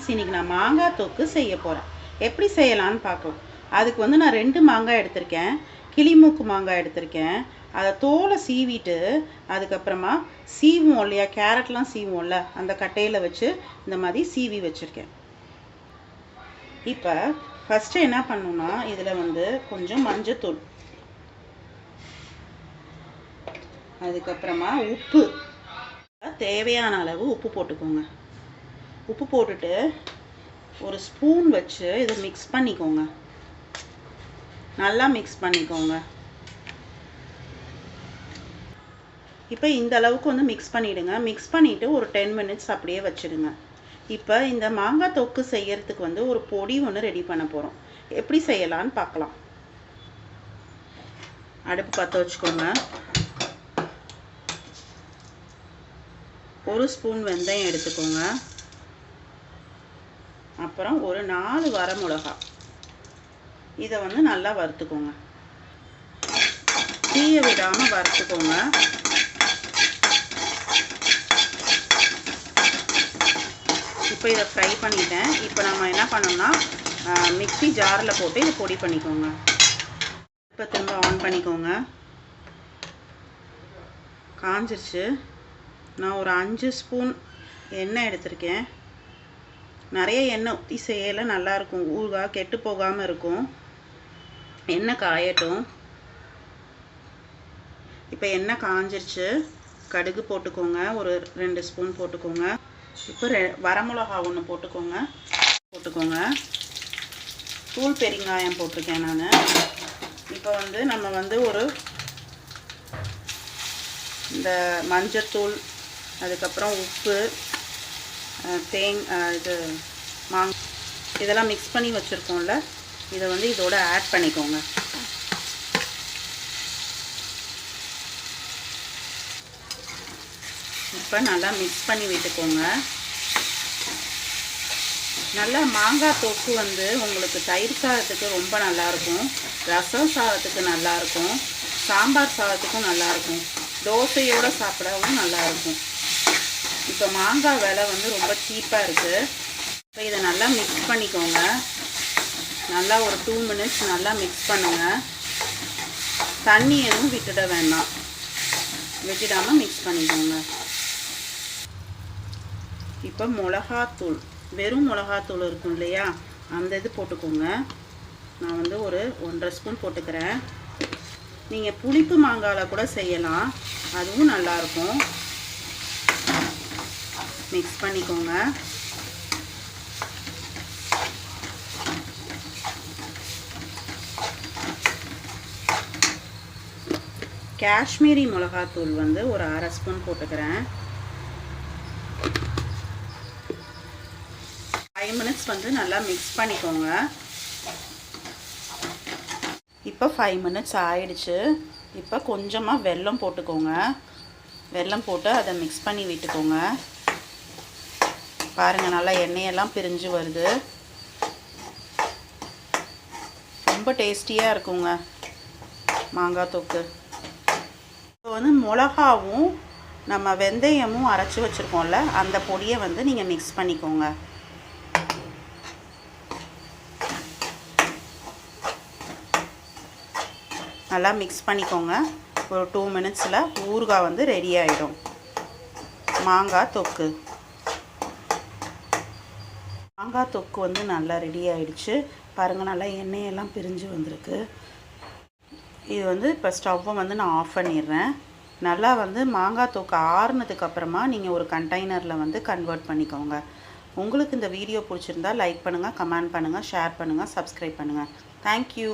Friends, இன்றைக்கி நான் மாங்காய் தொக்கு செய்ய போகிறேன். எப்படி செய்யலான்னு பார்க்கலாம். அதுக்கு வந்து நான் 2 மாங்காய் எடுத்திருக்கேன். கிளிமூக்கு மாங்காய் எடுத்திருக்கேன். அதை தோலை சீவிட்டு அதுக்கப்புறமா சீவுவோம் இல்லையா, கேரட்லாம் சீவுவோம்ல, அந்த கட்டையில் வச்சு இந்த மாதிரி சீவி வச்சுருக்கேன். இப்போ ஃபஸ்ட்டு என்ன பண்ணணும்னா, இதில் வந்து கொஞ்சம் மஞ்சத்தூள், அதுக்கப்புறமா உப்பு, தேவையான அளவு உப்பு போட்டுக்கோங்க. உப்பு போட்டுட்டு ஒரு ஸ்பூன் வச்சு இதை மிக்ஸ் பண்ணிக்கோங்க. நல்லா மிக்ஸ் பண்ணிக்கோங்க. இப்போ இந்த அளவுக்கு வந்து மிக்ஸ் பண்ணிவிடுங்க. மிக்ஸ் பண்ணிவிட்டு ஒரு 10 மினிட்ஸ் அப்படியே வச்சுடுங்க. இப்போ இந்த மாங்காய் தொக்கு செய்யறதுக்கு வந்து ஒரு பொடி ஒன்று ரெடி பண்ண போகிறோம். எப்படி செய்யலான்னு பார்க்கலாம். அடுப்பு பற்ற வச்சுக்கோங்க. 1 ஸ்பூன் வெந்தயம் எடுத்துக்கோங்க. அப்புறம் ஒரு 4 வரமிளகா, இதை வந்து நல்லா வறுத்துக்கோங்க. தீய விடாமல் வறுத்துக்கோங்க. இப்போ இதை ஃப்ரை பண்ணிட்டேன். இப்போ நம்ம என்ன பண்ணோம்னா, மிக்ஸி ஜாரில் போட்டு இதை பொடி பண்ணிக்கோங்க. இப்போ திரும்ப ஆன் பண்ணிக்கோங்க. காஞ்சிருச்சு. நான் ஒரு 5 ஸ்பூன் எண்ணெய் எடுத்திருக்கேன். நிறைய எண்ணெய் ஊற்றி செய்யலை, நல்லாயிருக்கும். ஊறுகாய் கெட்டு போகாமல் இருக்கும். எண்ணெய் காயட்டும். இப்போ எண்ணெய் காஞ்சிருச்சு. கடுகு போட்டுக்கோங்க. ஒரு 2 ஸ்பூன் போட்டுக்கோங்க. இப்போ வரமிளகா 1 போட்டுக்கோங்க. தூள் பெருங்காயம் போட்டிருக்கேன் நான். இப்போ வந்து நம்ம வந்து ஒரு இந்த மஞ்சத்தூள், அதுக்கப்புறம் உப்பு, இது இதெல்லாம் மிக்ஸ் பண்ணி வச்சுருக்கோம்ல, இதை வந்து இதோட ஆட் பண்ணிக்கோங்க. இப்போ நல்லா மிக்ஸ் பண்ணி விட்டுக்கோங்க. நல்லா மாங்காய் தொக்கு வந்து உங்களுக்கு தயிர் சாதத்துக்கு ரொம்ப நல்லாயிருக்கும், ரசம் சாதத்துக்கு நல்லாயிருக்கும், சாம்பார் சாதத்துக்கும் நல்லாயிருக்கும், தோசையோடு சாப்பிடவும் நல்லாயிருக்கும். இப்போ மாங்காய் விலை வந்து ரொம்ப சீப்பாக இருக்குது. இப்போ இதை நல்லா மிக்ஸ் பண்ணிக்கோங்க. நல்லா ஒரு 2 மினிட்ஸ் நல்லா மிக்ஸ் பண்ணுங்கள். தண்ணி எதுவும் விட்டுட வேண்டாம், விட்டுடாமல் மிக்ஸ் பண்ணிக்கோங்க. இப்போ மிளகாத்தூள், வெறும் மிளகாத்தூள் இருக்கும் இல்லையா, அந்த இது போட்டுக்கோங்க. நான் வந்து ஒரு 1.5 ஸ்பூன் போட்டுக்கிறேன். நீங்கள் புளிப்பு மாங்காயில் கூட செய்யலாம், அதுவும் நல்லாயிருக்கும். மிக்ஸ் பண்ணிக்கோங்க. காஷ்மீரி மிளகாத்தூள் வந்து ஒரு 1/2 ஸ்பூன் போட்டுக்கிறேன். 5 மினிட்ஸ் வந்து நல்லா மிக்ஸ் பண்ணிக்கோங்க. இப்போ 5 மினிட்ஸ் ஆயிடுச்சு. இப்போ கொஞ்சமாக வெல்லம் போட்டுக்கோங்க. வெல்லம் போட்டு அதை மிக்ஸ் பண்ணி விட்டுக்கோங்க. பாருங்கள், நல்லா எண்ணெயெல்லாம் பிரிஞ்சு வருது. ரொம்ப டேஸ்டியாக இருக்குங்க மாங்காய் தொக்கு. இப்போ வந்து மிளகாவும் நம்ம வெந்தயமும் அரைச்சி வச்சுருக்கோம்ல, அந்த பொடியை வந்து நீங்கள் மிக்ஸ் பண்ணிக்கோங்க. நல்லா மிக்ஸ் பண்ணிக்கோங்க. ஒரு 2 மினிட்ஸில் ஊறுகாய் வந்து ரெடி ஆகிடும். மாங்காய் தொக்கு வந்து நல்லா ரெடி ஆகிடுச்சு. பாருங்கள், நல்லா எண்ணெயெல்லாம் பிரிஞ்சு வந்திருக்கு. இது வந்து இப்போ ஸ்டவ்வை வந்து நான் ஆஃப் பண்ணிடுறேன். நல்லா வந்து மாங்காய் தொக்கு ஆறுனதுக்கப்புறமா நீங்கள் ஒரு கண்டெய்னரில் வந்து கன்வெர்ட் பண்ணிக்கோங்க. உங்களுக்கு இந்த வீடியோ பிடிச்சிருந்தா லைக் பண்ணுங்கள், கமெண்ட் பண்ணுங்கள், ஷேர் பண்ணுங்கள், சப்ஸ்கிரைப் பண்ணுங்கள். தேங்க்யூ.